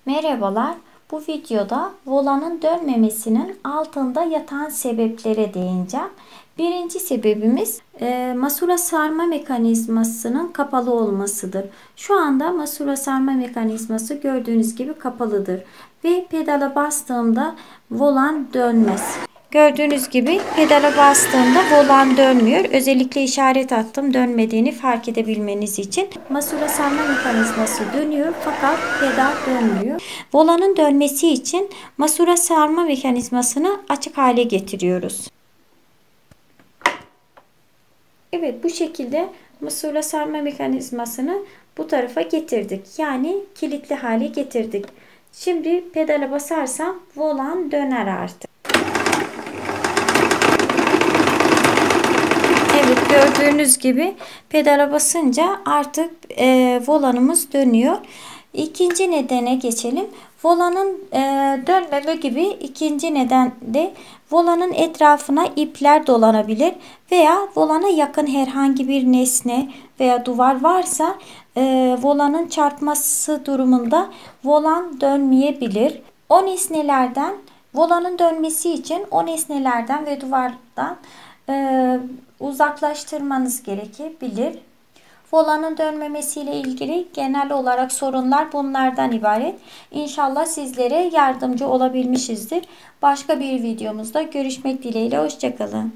Merhabalar. Bu videoda volanın dönmemesinin altında yatan sebeplere değineceğim. Birinci sebebimiz masura sarma mekanizmasının kapalı olmasıdır. Şu anda masura sarma mekanizması gördüğünüz gibi kapalıdır ve pedala bastığımda volan dönmez. Gördüğünüz gibi pedala bastığımda volan dönmüyor. Özellikle işaret attım dönmediğini fark edebilmeniz için. Masura sarma mekanizması dönüyor fakat pedal dönmüyor. Volanın dönmesi için masura sarma mekanizmasını açık hale getiriyoruz. Evet, bu şekilde masura sarma mekanizmasını bu tarafa getirdik. Yani kilitli hale getirdik. Şimdi pedala basarsam volan döner artık. Evet, gördüğünüz gibi pedala basınca artık volanımız dönüyor. İkinci nedene geçelim. Volanın dönmeme gibi ikinci neden de volanın etrafına ipler dolanabilir veya volana yakın herhangi bir nesne veya duvar varsa volanın çarpması durumunda volan dönmeyebilir. O nesnelerden volanın dönmesi için o nesnelerden ve duvardan uzaklaştırmanız gerekebilir. Volanın dönmemesiyle ilgili genel olarak sorunlar bunlardan ibaret. İnşallah sizlere yardımcı olabilmişizdir. Başka bir videomuzda görüşmek dileğiyle. Hoşça kalın.